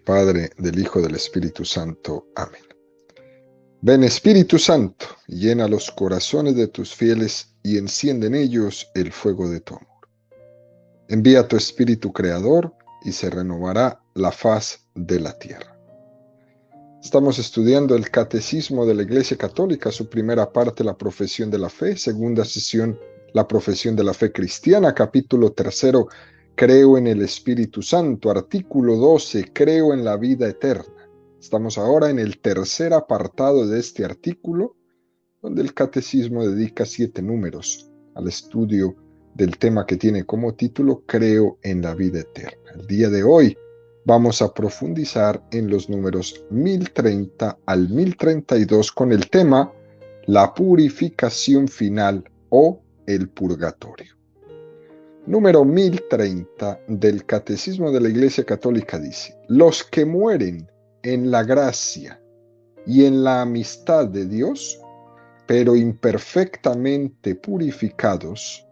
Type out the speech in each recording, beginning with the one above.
Padre, del Hijo, del Espíritu Santo. Amén. Ven Espíritu Santo, llena los corazones de tus fieles y enciende en ellos el fuego de tu amor. Envía tu Espíritu Creador y se renovará la faz de la tierra. Estamos estudiando el Catecismo de la Iglesia Católica, su primera parte, la profesión de la fe, segunda sesión, la profesión de la fe cristiana, capítulo 3, creo en el Espíritu Santo, artículo 12, creo en la vida eterna. Estamos ahora en el tercer apartado de este artículo, donde el Catecismo dedica 7 números al estudio del tema que tiene como título Creo en la vida eterna. El día de hoy vamos a profundizar en los números 1030 al 1032 con el tema La purificación final o el purgatorio. Número 1030 del Catecismo de la Iglesia Católica dice: los que mueren en la gracia y en la amistad de Dios, pero imperfectamente purificados,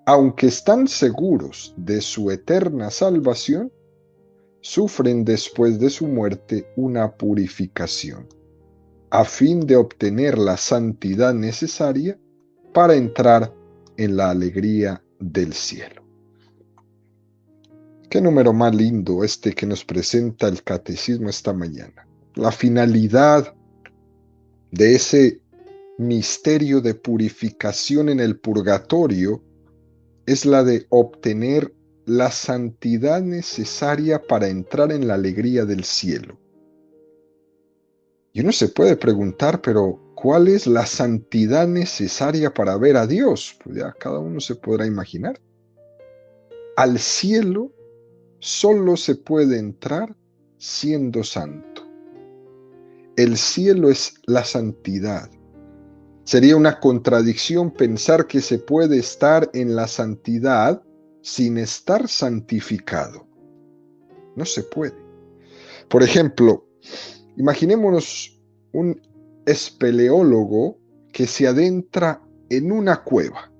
aunque están seguros de su eterna salvación, sufren después de su muerte una purificación, a fin de obtener la santidad necesaria para entrar en la alegría del cielo. Qué número más lindo este que nos presenta el Catecismo esta mañana. La finalidad de ese misterio de purificación en el purgatorio es la de obtener la santidad necesaria para entrar en la alegría del cielo. Y uno se puede preguntar, pero ¿cuál es la santidad necesaria para ver a Dios? Pues ya cada uno se podrá imaginar. Al cielo solo se puede entrar siendo santo. El cielo es la santidad. Sería una contradicción pensar que se puede estar en la santidad sin estar santificado. No se puede. Por ejemplo, imaginémonos un espeleólogo que se adentra en una cueva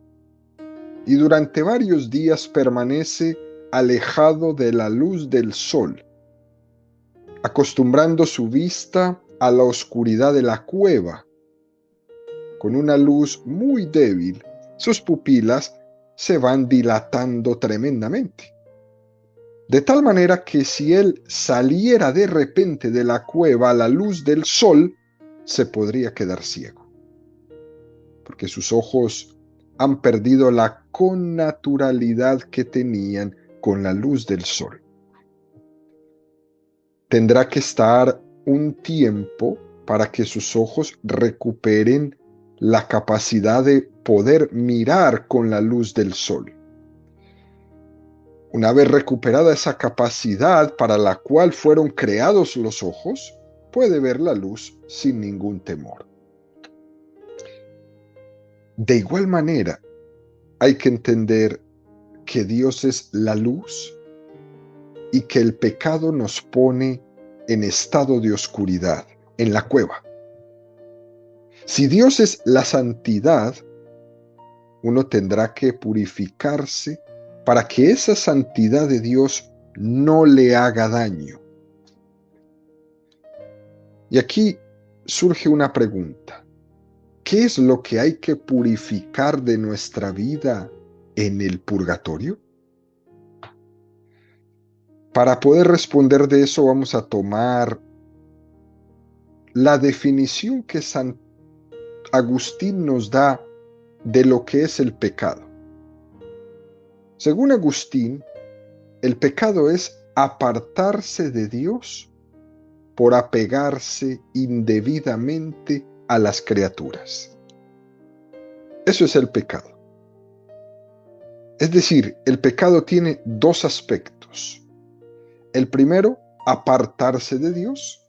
y durante varios días permanece alejado de la luz del sol, acostumbrando su vista a la oscuridad de la cueva. Con una luz muy débil, sus pupilas se van dilatando tremendamente. De tal manera que si él saliera de repente de la cueva a la luz del sol, se podría quedar ciego, porque sus ojos han perdido la connaturalidad que tenían con la luz del sol. Tendrá que estar un tiempo para que sus ojos recuperen la capacidad de poder mirar con la luz del sol. Una vez recuperada esa capacidad para la cual fueron creados los ojos, puede ver la luz sin ningún temor. De igual manera, hay que entender que Dios es la luz y que el pecado nos pone en estado de oscuridad, en la cueva. Si Dios es la santidad, uno tendrá que purificarse para que esa santidad de Dios no le haga daño. Y aquí surge una pregunta. ¿Qué es lo que hay que purificar de nuestra vida en el purgatorio? Para poder responder de eso vamos a tomar la definición que San Agustín nos da de lo que es el pecado. Según Agustín, el pecado es apartarse de Dios por apegarse indebidamente a las criaturas. Eso es el pecado. Es decir, el pecado tiene dos aspectos. El primero, apartarse de Dios,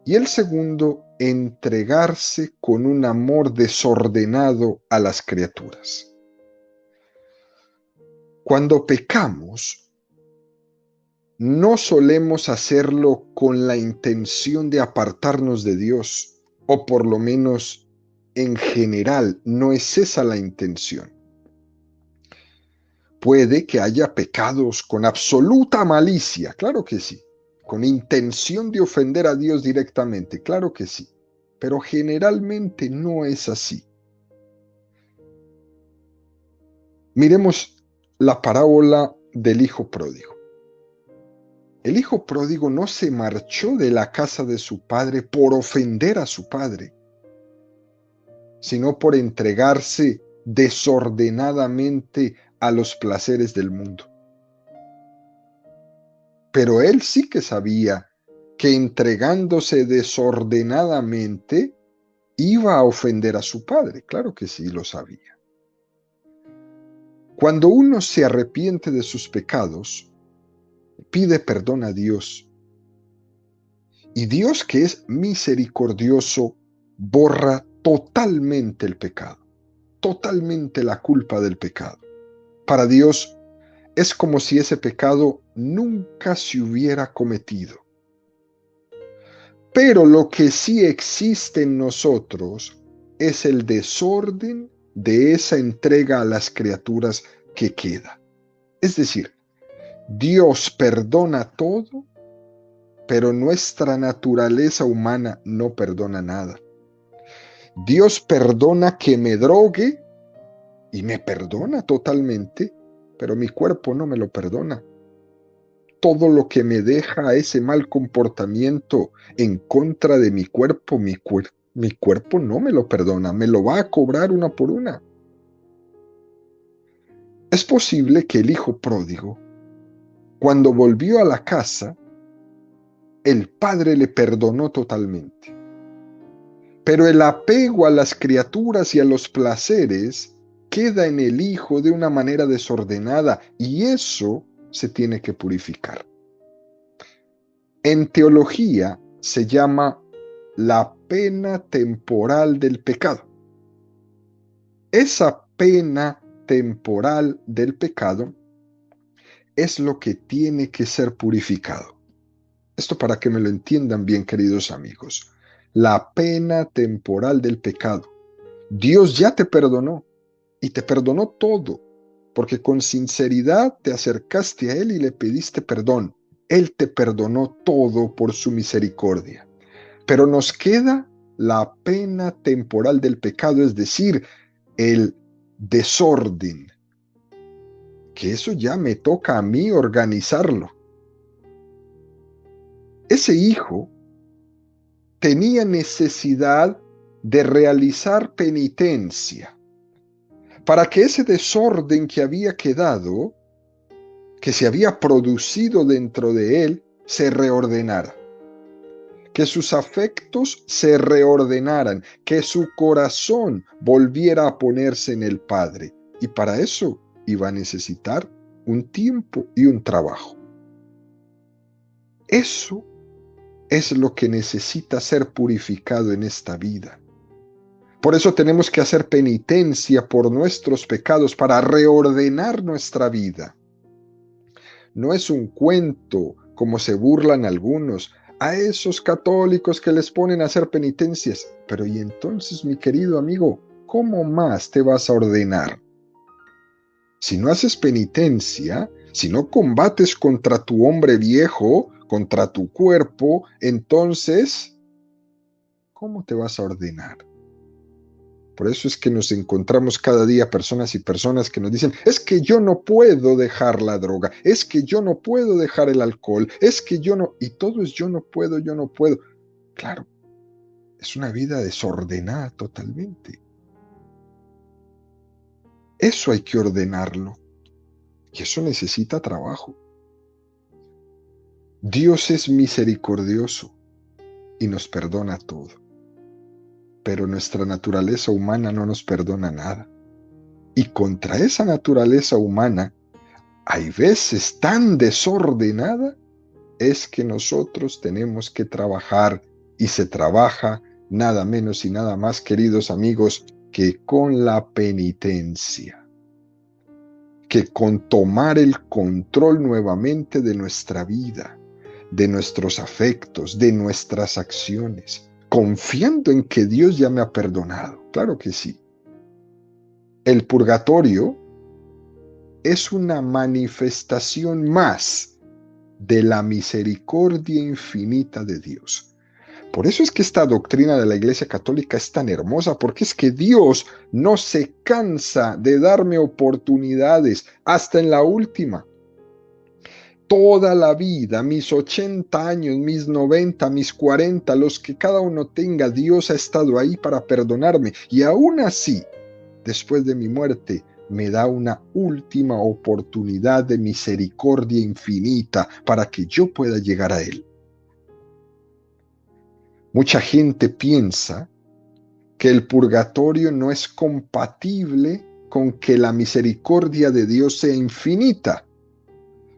y el segundo, entregarse con un amor desordenado a las criaturas. Cuando pecamos, no solemos hacerlo con la intención de apartarnos de Dios, o por lo menos en general no es esa la intención. Puede que haya pecados con absoluta malicia, claro que sí, con intención de ofender a Dios directamente, claro que sí, pero generalmente no es así. Miremos la parábola del hijo pródigo. El hijo pródigo no se marchó de la casa de su padre por ofender a su padre, sino por entregarse desordenadamente a los placeres del mundo. Pero él sí que sabía que entregándose desordenadamente iba a ofender a su padre. Claro que sí lo sabía. Cuando uno se arrepiente de sus pecados, pide perdón a Dios. Y Dios, que es misericordioso, borra totalmente el pecado, totalmente la culpa del pecado. Para Dios es como si ese pecado nunca se hubiera cometido. Pero lo que sí existe en nosotros es el desorden de esa entrega a las criaturas que queda. Es decir, Dios perdona todo, pero nuestra naturaleza humana no perdona nada. Dios perdona que me drogue y me perdona totalmente, pero mi cuerpo no me lo perdona. Todo lo que me deja ese mal comportamiento en contra de mi cuerpo, mi cuerpo no me lo perdona, me lo va a cobrar una por una. Es posible que el hijo pródigo, cuando volvió a la casa, el padre le perdonó totalmente. Pero el apego a las criaturas y a los placeres queda en el hijo de una manera desordenada y eso se tiene que purificar. En teología se llama la pena temporal del pecado. Esa pena temporal del pecado es lo que tiene que ser purificado. Esto para que me lo entiendan bien, queridos amigos. La pena temporal del pecado. Dios ya te perdonó y te perdonó todo, porque con sinceridad te acercaste a Él y le pediste perdón. Él te perdonó todo por su misericordia. Pero nos queda la pena temporal del pecado, es decir, el desorden, que eso ya me toca a mí organizarlo. Ese hijo tenía necesidad de realizar penitencia para que ese desorden que había quedado, que se había producido dentro de él, se reordenara. Que sus afectos se reordenaran, que su corazón volviera a ponerse en el Padre. Y para eso iba a necesitar un tiempo y un trabajo. Eso es lo que necesita ser purificado en esta vida. Por eso tenemos que hacer penitencia por nuestros pecados para reordenar nuestra vida. No es un cuento, como se burlan algunos, a esos católicos que les ponen a hacer penitencias. Pero y entonces, mi querido amigo, ¿cómo más te vas a ordenar? Si no haces penitencia, si no combates contra tu hombre viejo, contra tu cuerpo, entonces, ¿cómo te vas a ordenar? Por eso es que nos encontramos cada día personas y personas que nos dicen, es que yo no puedo dejar la droga, es que yo no puedo dejar el alcohol, es que yo no, y todo es yo no puedo, yo no puedo. Claro, es una vida desordenada totalmente. Eso hay que ordenarlo y eso necesita trabajo. Dios es misericordioso y nos perdona todo, pero nuestra naturaleza humana no nos perdona nada. Y contra esa naturaleza humana, hay veces tan desordenada, es que nosotros tenemos que trabajar y se trabaja nada menos y nada más, queridos amigos, que con la penitencia, que con tomar el control nuevamente de nuestra vida, de nuestros afectos, de nuestras acciones, confiando en que Dios ya me ha perdonado. Claro que sí. El purgatorio es una manifestación más de la misericordia infinita de Dios. Por eso es que esta doctrina de la Iglesia Católica es tan hermosa, porque es que Dios no se cansa de darme oportunidades hasta en la última. Toda la vida, mis 80 años, mis 90, mis 40, los que cada uno tenga, Dios ha estado ahí para perdonarme. Y aún así, después de mi muerte, me da una última oportunidad de misericordia infinita para que yo pueda llegar a Él. Mucha gente piensa que el purgatorio no es compatible con que la misericordia de Dios sea infinita,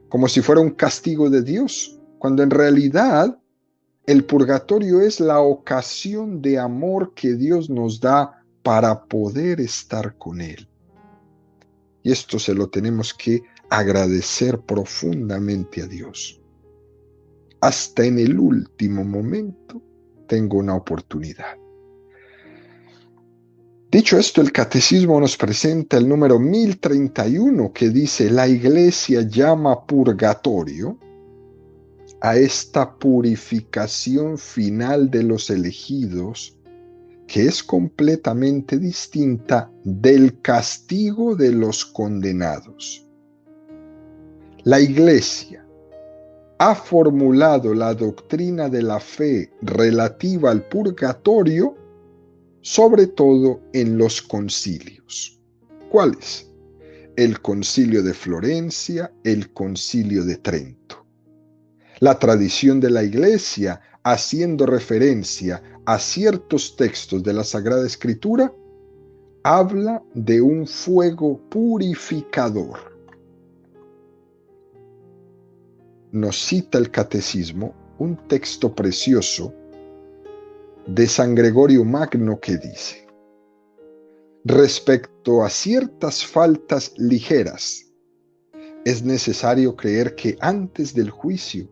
como si fuera un castigo de Dios, cuando en realidad el purgatorio es la ocasión de amor que Dios nos da para poder estar con Él. Y esto se lo tenemos que agradecer profundamente a Dios. Hasta en el último momento tengo una oportunidad. Dicho esto, el Catecismo nos presenta el número 1031 que dice: la Iglesia llama purgatorio a esta purificación final de los elegidos, que es completamente distinta del castigo de los condenados. La Iglesia ha formulado la doctrina de la fe relativa al purgatorio, sobre todo en los concilios. ¿Cuáles? El Concilio de Florencia, el Concilio de Trento. La tradición de la Iglesia, haciendo referencia a ciertos textos de la Sagrada Escritura, habla de un fuego purificador. Nos cita el Catecismo un texto precioso de San Gregorio Magno que dice: respecto a ciertas faltas ligeras, es necesario creer que antes del juicio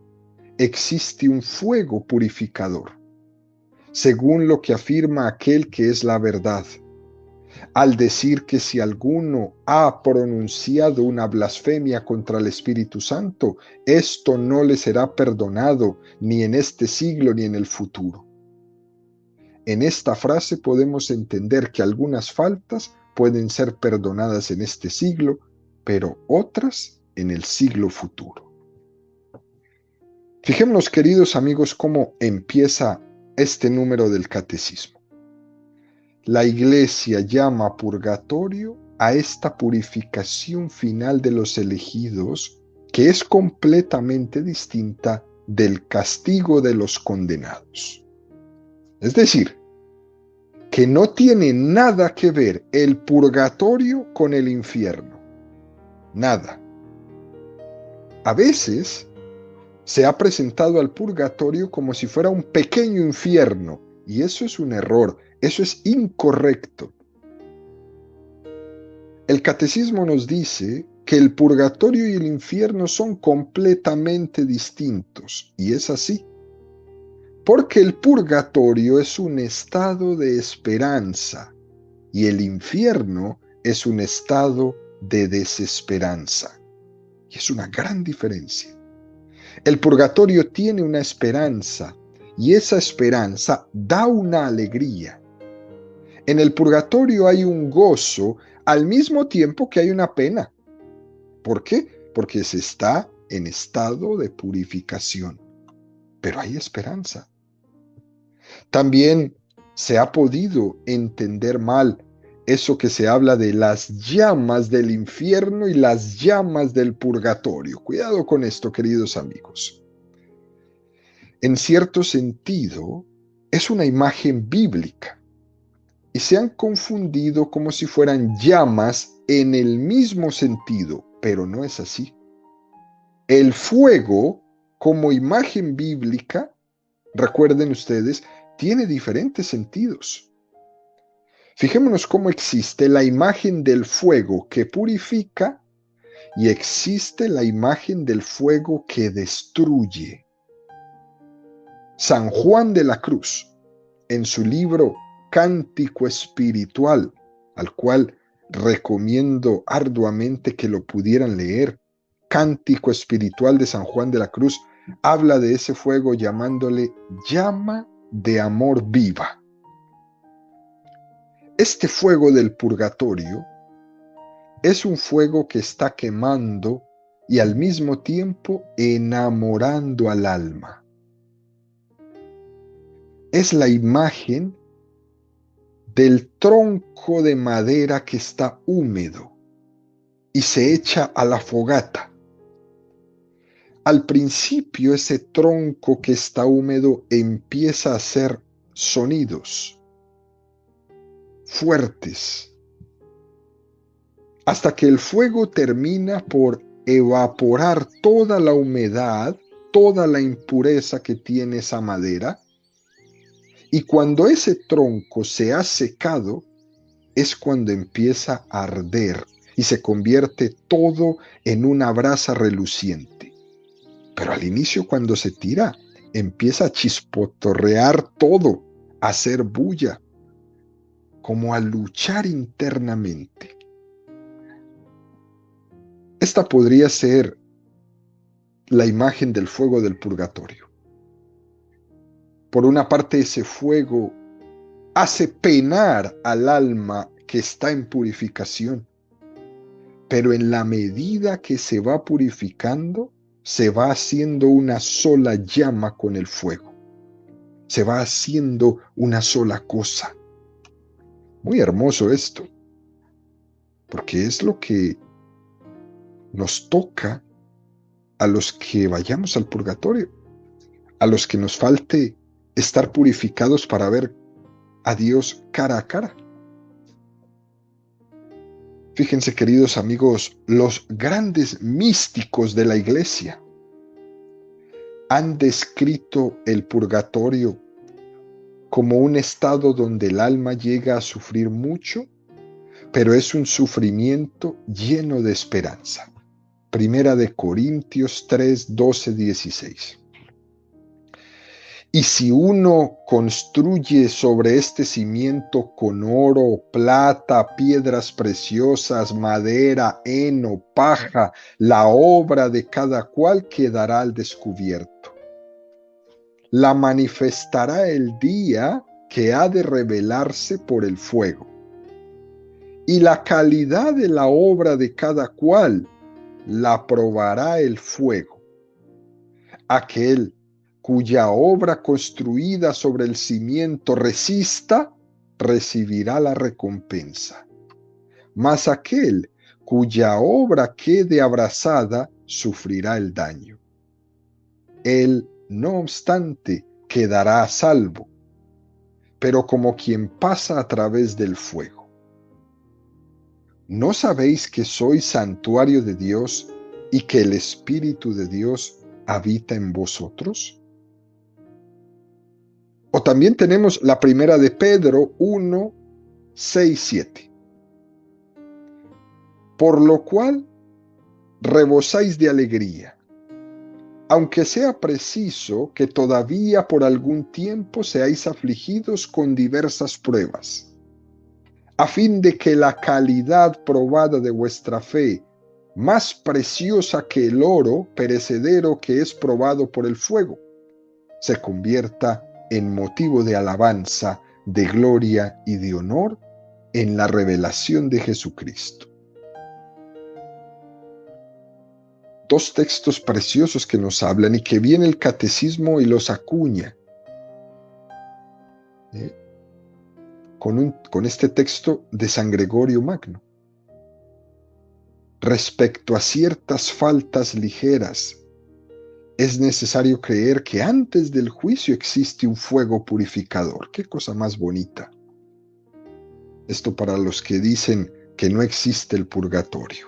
existe un fuego purificador, según lo que afirma aquel que es la verdad, al decir que si alguno ha pronunciado una blasfemia contra el Espíritu Santo, esto no le será perdonado ni en este siglo ni en el futuro. En esta frase podemos entender que algunas faltas pueden ser perdonadas en este siglo, pero otras en el siglo futuro. Fijémonos, queridos amigos, cómo empieza este número del Catecismo. La Iglesia llama purgatorio a esta purificación final de los elegidos, que es completamente distinta del castigo de los condenados. Es decir, que no tiene nada que ver el purgatorio con el infierno. Nada. A veces se ha presentado al purgatorio como si fuera un pequeño infierno, y eso es un error, eso es incorrecto. El Catecismo nos dice que el purgatorio y el infierno son completamente distintos, y es así. Porque el purgatorio es un estado de esperanza y el infierno es un estado de desesperanza. Y es una gran diferencia. El purgatorio tiene una esperanza y esa esperanza da una alegría. En el purgatorio hay un gozo al mismo tiempo que hay una pena. ¿Por qué? Porque se está en estado de purificación. Pero hay esperanza. También se ha podido entender mal eso que se habla de las llamas del infierno y las llamas del purgatorio. Cuidado con esto, queridos amigos. En cierto sentido, es una imagen bíblica y se han confundido como si fueran llamas en el mismo sentido, pero no es así. El fuego, como imagen bíblica, recuerden ustedes, tiene diferentes sentidos. Fijémonos cómo existe la imagen del fuego que purifica y existe la imagen del fuego que destruye. San Juan de la Cruz, en su libro Cántico Espiritual, al cual recomiendo arduamente que lo pudieran leer, cántico espiritual de San Juan de la Cruz habla de ese fuego llamándole llama de amor viva. Este fuego del purgatorio es un fuego que está quemando y al mismo tiempo enamorando al alma. Es la imagen del tronco de madera que está húmedo y se echa a la fogata. Al principio ese tronco que está húmedo empieza a hacer sonidos fuertes, hasta que el fuego termina por evaporar toda la humedad, toda la impureza que tiene esa madera, y cuando ese tronco se ha secado, es cuando empieza a arder y se convierte todo en una brasa reluciente. Pero al inicio, cuando se tira, empieza a chispotorrear todo, a hacer bulla, como a luchar internamente. Esta podría ser la imagen del fuego del purgatorio. Por una parte, ese fuego hace penar al alma que está en purificación, pero en la medida que se va purificando, se va haciendo una sola llama con el fuego. Se va haciendo una sola cosa. Muy hermoso esto, porque es lo que nos toca a los que vayamos al purgatorio, a los que nos falte estar purificados para ver a Dios cara a cara. Fíjense, queridos amigos, los grandes místicos de la Iglesia han descrito el purgatorio como un estado donde el alma llega a sufrir mucho, pero es un sufrimiento lleno de esperanza. Primera de Corintios 3, 12, 16. Y si uno construye sobre este cimiento con oro, plata, piedras preciosas, madera, heno, paja, la obra de cada cual quedará al descubierto. La manifestará el día que ha de revelarse por el fuego. Y la calidad de la obra de cada cual la probará el fuego. Aquel cuya obra construida sobre el cimiento resista, recibirá la recompensa. Mas aquel cuya obra quede abrasada, sufrirá el daño. Él, no obstante, quedará a salvo, pero como quien pasa a través del fuego. ¿No sabéis que sois santuario de Dios y que el Espíritu de Dios habita en vosotros? O también tenemos la primera de Pedro 1, 6, 7. Por lo cual rebosáis de alegría, aunque sea preciso que todavía por algún tiempo seáis afligidos con diversas pruebas, a fin de que la calidad probada de vuestra fe, más preciosa que el oro perecedero que es probado por el fuego, se convierta en motivo de alabanza, de gloria y de honor en la revelación de Jesucristo. Dos textos preciosos que nos hablan y que viene el catecismo y los acuña. Con este texto de San Gregorio Magno. Respecto a ciertas faltas ligeras, es necesario creer que antes del juicio existe un fuego purificador. ¡Qué cosa más bonita! Esto para los que dicen que no existe el purgatorio.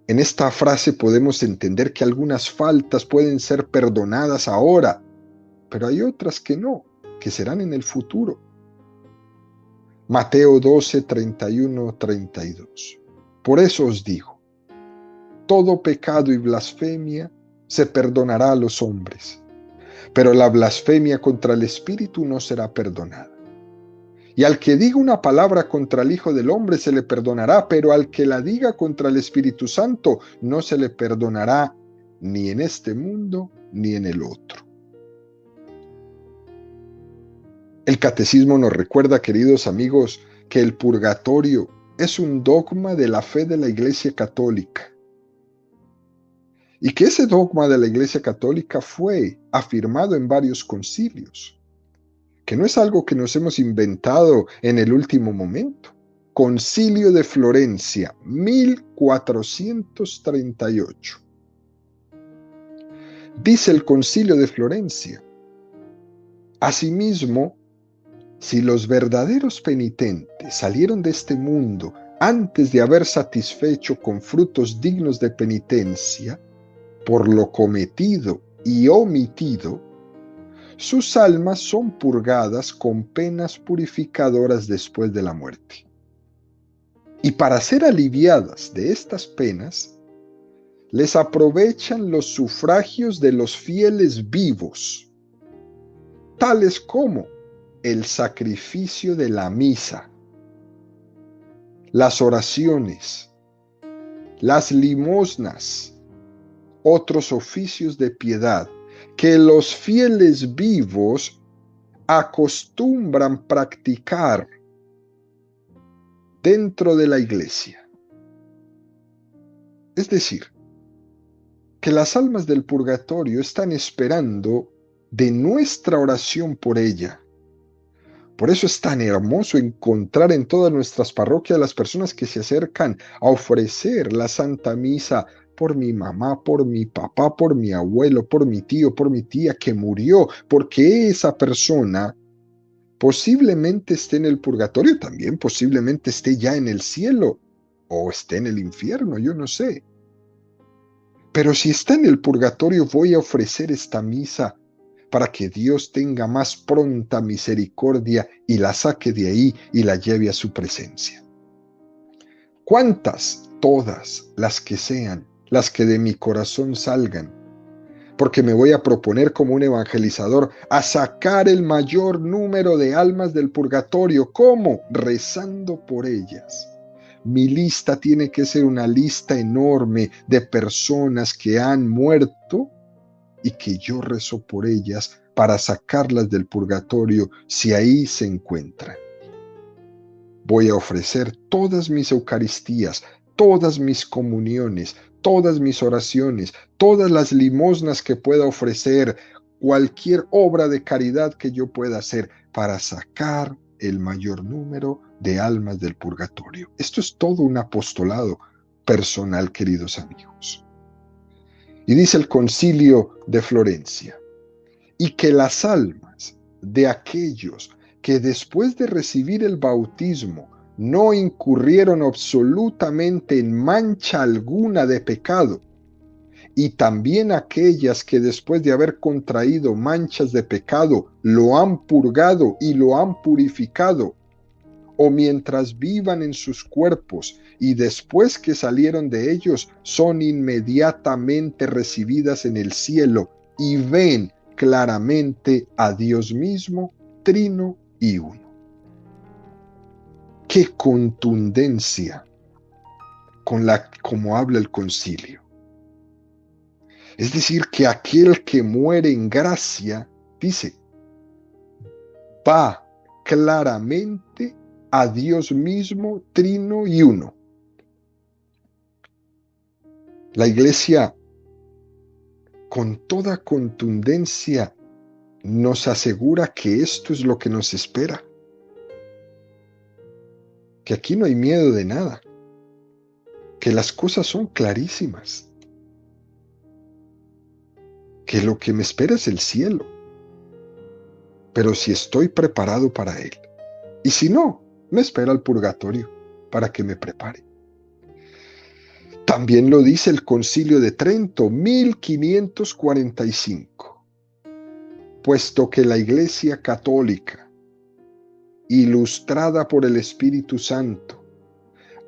En esta frase podemos entender que algunas faltas pueden ser perdonadas ahora, pero hay otras que no, que serán en el futuro. Mateo 12, 31, 32. Por eso os digo, todo pecado y blasfemia se perdonará a los hombres, pero la blasfemia contra el Espíritu no será perdonada. Y al que diga una palabra contra el Hijo del Hombre se le perdonará, pero al que la diga contra el Espíritu Santo no se le perdonará ni en este mundo ni en el otro. El catecismo nos recuerda, queridos amigos, que el purgatorio es un dogma de la fe de la Iglesia Católica. Y que ese dogma de la Iglesia Católica fue afirmado en varios concilios, que no es algo que nos hemos inventado en el último momento. Concilio de Florencia, 1438. Dice el Concilio de Florencia: asimismo, si los verdaderos penitentes salieron de este mundo antes de haber satisfecho con frutos dignos de penitencia por lo cometido y omitido, sus almas son purgadas con penas purificadoras después de la muerte. Y para ser aliviadas de estas penas, les aprovechan los sufragios de los fieles vivos, tales como el sacrificio de la misa, las oraciones, las limosnas, otros oficios de piedad que los fieles vivos acostumbran practicar dentro de la iglesia. Es decir, que las almas del purgatorio están esperando de nuestra oración por ella. Por eso es tan hermoso encontrar en todas nuestras parroquias las personas que se acercan a ofrecer la Santa Misa por mi mamá, por mi papá, por mi abuelo, por mi tío, por mi tía que murió, porque esa persona posiblemente esté en el purgatorio, también posiblemente esté ya en el cielo o esté en el infierno, yo no sé. Pero si está en el purgatorio, voy a ofrecer esta misa para que Dios tenga más pronta misericordia y la saque de ahí y la lleve a su presencia. ¿Cuántas? Todas las que sean, las que de mi corazón salgan, porque me voy a proponer como un evangelizador a sacar el mayor número de almas del purgatorio. ¿Cómo? Rezando por ellas. Mi lista tiene que ser una lista enorme de personas que han muerto y que yo rezo por ellas para sacarlas del purgatorio si ahí se encuentran. Voy a ofrecer todas mis Eucaristías, todas mis comuniones, todas mis oraciones, todas las limosnas que pueda ofrecer, cualquier obra de caridad que yo pueda hacer para sacar el mayor número de almas del purgatorio. Esto es todo un apostolado personal, queridos amigos. Y dice el Concilio de Florencia: y que las almas de aquellos que después de recibir el bautismo no incurrieron absolutamente en mancha alguna de pecado, y también aquellas que después de haber contraído manchas de pecado lo han purgado y lo han purificado, o mientras vivan en sus cuerpos y después que salieron de ellos, son inmediatamente recibidas en el cielo y ven claramente a Dios mismo, trino y uno. ¡Qué contundencia como habla el concilio! Es decir, que aquel que muere en gracia, dice, va claramente a Dios mismo, trino y uno. La Iglesia, con toda contundencia, nos asegura que esto es lo que nos espera. Que aquí no hay miedo de nada. Que las cosas son clarísimas. Que lo que me espera es el cielo. Pero si estoy preparado para él. Y si no, me espera el purgatorio para que me prepare. También lo dice el Concilio de Trento, 1545. Puesto que la Iglesia Católica, ilustrada por el Espíritu Santo,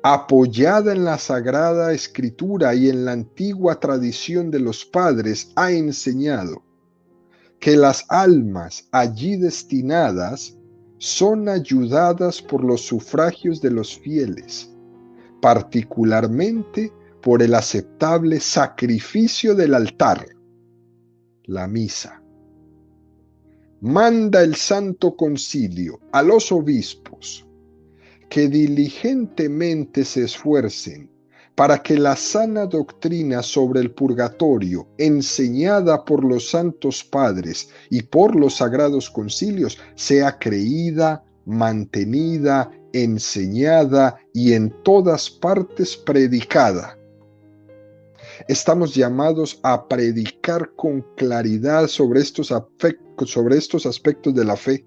apoyada en la Sagrada Escritura y en la antigua tradición de los padres, ha enseñado que las almas allí destinadas son ayudadas por los sufragios de los fieles, particularmente por el aceptable sacrificio del altar, la misa. Manda el Santo Concilio a los obispos que diligentemente se esfuercen para que la sana doctrina sobre el purgatorio, enseñada por los santos padres y por los sagrados concilios, sea creída, mantenida, enseñada y en todas partes predicada. Estamos llamados a predicar con claridad sobre estos aspectos de la fe.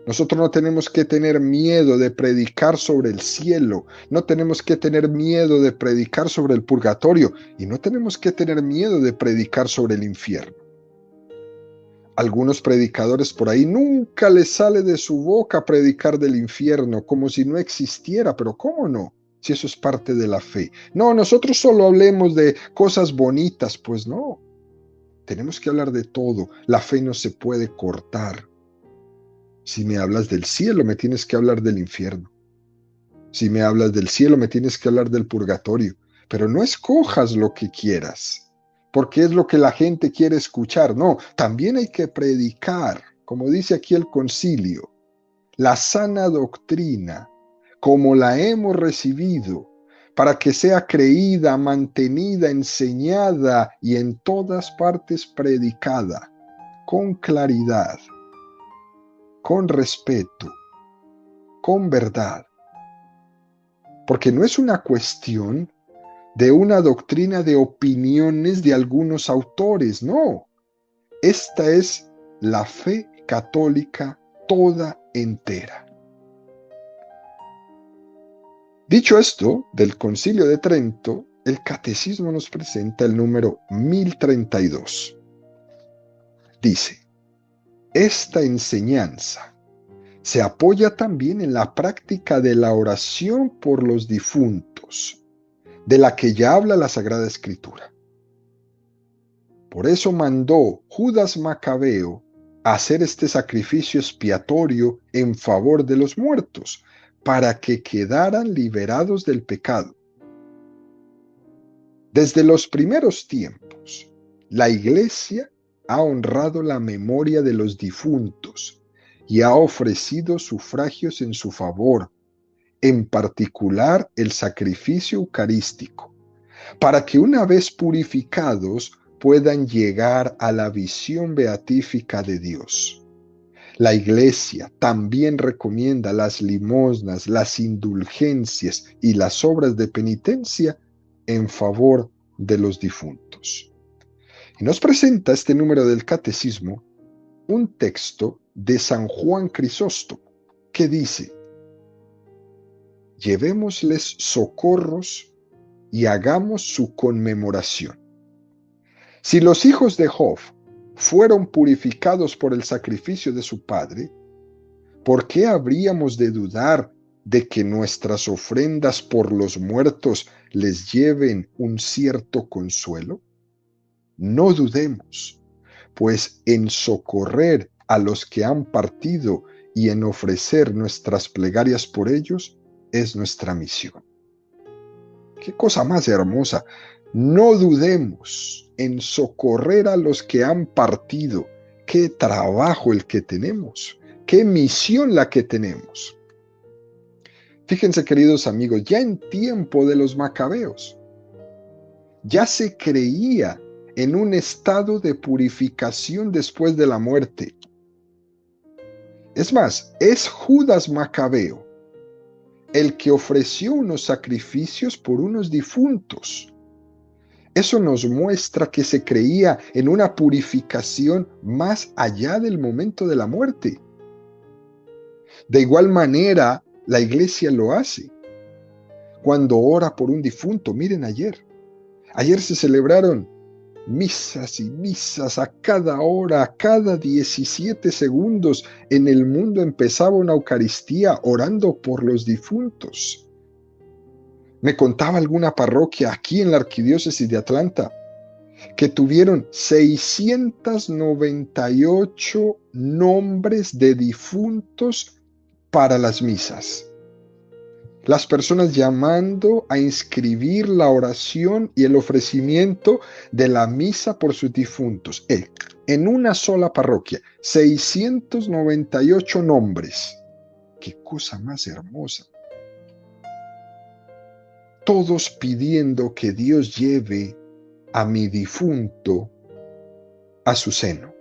Nosotros no tenemos que tener miedo de predicar sobre el cielo, no tenemos que tener miedo de predicar sobre el purgatorio y no tenemos que tener miedo de predicar sobre el infierno. Algunos predicadores por ahí nunca les sale de su boca predicar del infierno como si no existiera, pero ¿cómo no? Si eso es parte de la fe. No, nosotros solo hablemos de cosas bonitas, pues no. Tenemos que hablar de todo. La fe no se puede cortar. Si me hablas del cielo, me tienes que hablar del infierno. Si me hablas del cielo, me tienes que hablar del purgatorio. Pero no escojas lo que quieras, porque es lo que la gente quiere escuchar. No, también hay que predicar, como dice aquí el concilio, la sana doctrina, como la hemos recibido, para que sea creída, mantenida, enseñada y en todas partes predicada, con claridad, con respeto, con verdad. Porque no es una cuestión de una doctrina de opiniones de algunos autores, no. Esta es la fe católica toda entera. Dicho esto, del Concilio de Trento, el Catecismo nos presenta el número 1032. Dice: esta enseñanza se apoya también en la práctica de la oración por los difuntos, de la que ya habla la Sagrada Escritura. Por eso mandó Judas Macabeo a hacer este sacrificio expiatorio en favor de los muertos, para que quedaran liberados del pecado. Desde los primeros tiempos, la Iglesia ha honrado la memoria de los difuntos y ha ofrecido sufragios en su favor, en particular el sacrificio eucarístico, para que una vez purificados puedan llegar a la visión beatífica de Dios. La Iglesia también recomienda las limosnas, las indulgencias y las obras de penitencia en favor de los difuntos. Y nos presenta este número del Catecismo un texto de San Juan Crisóstomo que dice: llevémosles socorros y hagamos su conmemoración. Si los hijos de Job fueron purificados por el sacrificio de su padre, ¿por qué habríamos de dudar de que nuestras ofrendas por los muertos les lleven un cierto consuelo? No dudemos, pues en socorrer a los que han partido y en ofrecer nuestras plegarias por ellos es nuestra misión. ¡Qué cosa más hermosa! No dudemos en socorrer a los que han partido. ¡Qué trabajo el que tenemos! ¡Qué misión la que tenemos! Fíjense, queridos amigos, ya en tiempo de los macabeos, ya se creía en un estado de purificación después de la muerte. Es más, es Judas Macabeo el que ofreció unos sacrificios por unos difuntos. Eso nos muestra que se creía en una purificación más allá del momento de la muerte. De igual manera, la Iglesia lo hace cuando ora por un difunto. Miren, ayer se celebraron misas y misas a cada hora, a cada 17 segundos. En el mundo empezaba una Eucaristía orando por los difuntos. Me contaba alguna parroquia aquí en la Arquidiócesis de Atlanta que tuvieron 698 nombres de difuntos para las misas. Las personas llamando a inscribir la oración y el ofrecimiento de la misa por sus difuntos. En una sola parroquia, 698 nombres. ¡Qué cosa más hermosa! Todos pidiendo que Dios lleve a mi difunto a su seno,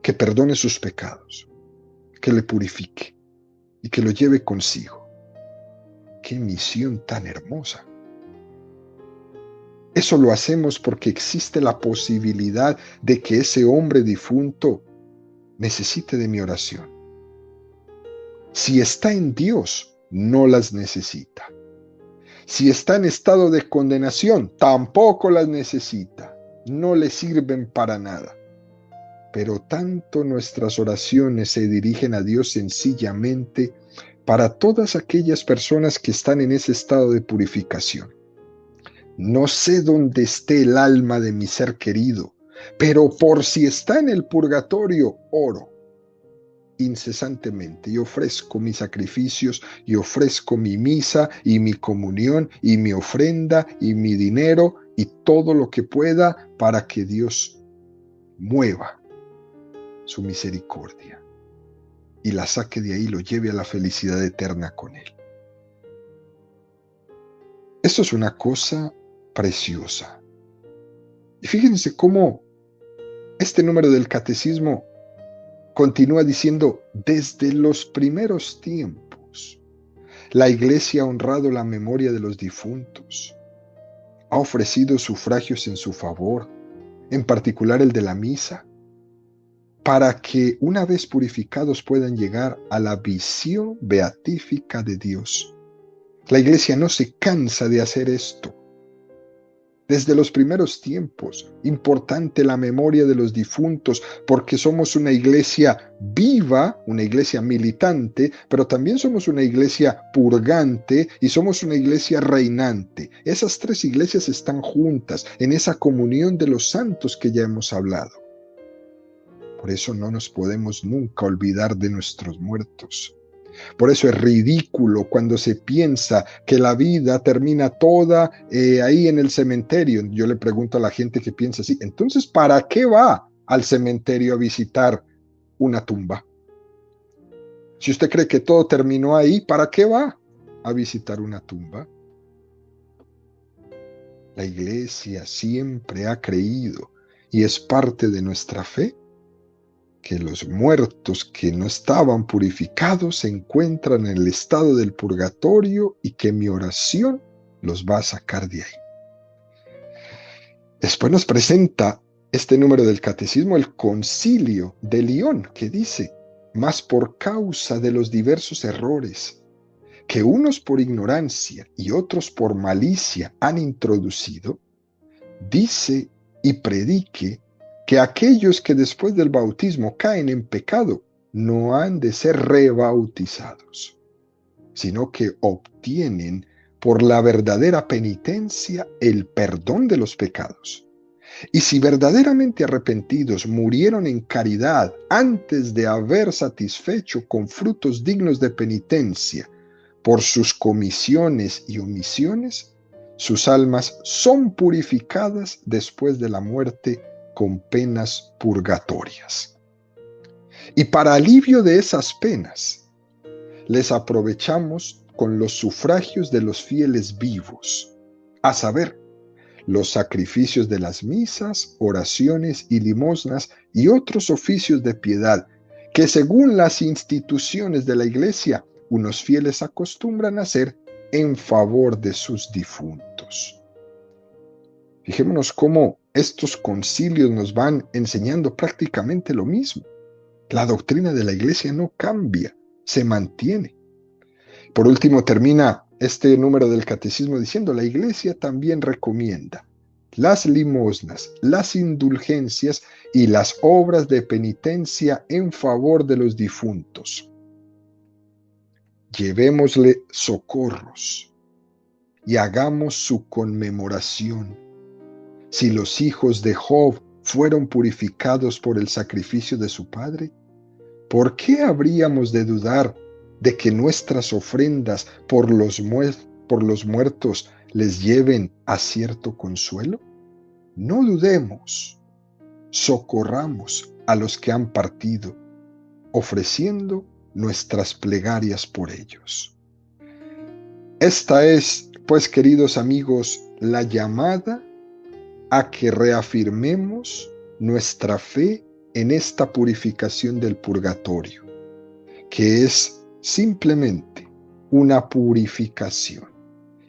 que perdone sus pecados, que le purifique y que lo lleve consigo. ¡Qué misión tan hermosa! Eso lo hacemos porque existe la posibilidad de que ese hombre difunto necesite de mi oración. Si está en Dios, no las necesita. Si está en estado de condenación, tampoco las necesita. No le sirven para nada. Pero tanto nuestras oraciones se dirigen a Dios sencillamente para todas aquellas personas que están en ese estado de purificación. No sé dónde esté el alma de mi ser querido, pero por si está en el purgatorio, oro incesantemente y ofrezco mis sacrificios y ofrezco mi misa y mi comunión y mi ofrenda y mi dinero y todo lo que pueda para que Dios mueva su misericordia y la saque de ahí y lo lleve a la felicidad eterna con Él. Esto es una cosa preciosa. Y fíjense cómo este número del catecismo continúa diciendo, desde los primeros tiempos, la Iglesia ha honrado la memoria de los difuntos, ha ofrecido sufragios en su favor, en particular el de la misa, para que una vez purificados puedan llegar a la visión beatífica de Dios. La Iglesia no se cansa de hacer esto. Desde los primeros tiempos, importante la memoria de los difuntos, porque somos una iglesia viva, una iglesia militante, pero también somos una iglesia purgante y somos una iglesia reinante. Esas tres iglesias están juntas en esa comunión de los santos que ya hemos hablado. Por eso no nos podemos nunca olvidar de nuestros muertos. Por eso es ridículo cuando se piensa que la vida termina toda ahí en el cementerio. Yo le pregunto a la gente que piensa así, entonces, ¿para qué va al cementerio a visitar una tumba? Si usted cree que todo terminó ahí, ¿para qué va a visitar una tumba? La Iglesia siempre ha creído, y es parte de nuestra fe, que los muertos que no estaban purificados se encuentran en el estado del purgatorio y que mi oración los va a sacar de ahí. Después nos presenta este número del catecismo el Concilio de León, que dice, mas por causa de los diversos errores que unos por ignorancia y otros por malicia han introducido, dice y predique que aquellos que después del bautismo caen en pecado no han de ser rebautizados, sino que obtienen por la verdadera penitencia el perdón de los pecados. Y si verdaderamente arrepentidos murieron en caridad antes de haber satisfecho con frutos dignos de penitencia por sus comisiones y omisiones, sus almas son purificadas después de la muerte con penas purgatorias. Y para alivio de esas penas, les aprovechamos con los sufragios de los fieles vivos, a saber, los sacrificios de las misas, oraciones y limosnas y otros oficios de piedad, que según las instituciones de la Iglesia, unos fieles acostumbran a hacer en favor de sus difuntos. Fijémonos cómo estos concilios nos van enseñando prácticamente lo mismo. La doctrina de la Iglesia no cambia, se mantiene. Por último, termina este número del catecismo diciendo, la Iglesia también recomienda las limosnas, las indulgencias y las obras de penitencia en favor de los difuntos. Llevémosle socorros y hagamos su conmemoración, Si los hijos de Job fueron purificados por el sacrificio de su padre, ¿por qué habríamos de dudar de que nuestras ofrendas por los muertos les lleven a cierto consuelo? No dudemos, socorramos a los que han partido, ofreciendo nuestras plegarias por ellos. Esta es, pues, queridos amigos, la llamada a que reafirmemos nuestra fe en esta purificación del purgatorio, que es simplemente una purificación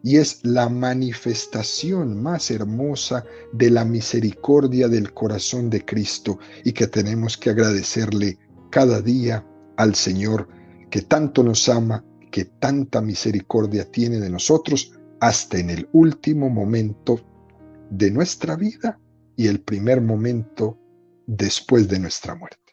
y es la manifestación más hermosa de la misericordia del corazón de Cristo, y que tenemos que agradecerle cada día al Señor, que tanto nos ama, que tanta misericordia tiene de nosotros hasta en el último momento de nuestra vida y el primer momento después de nuestra muerte.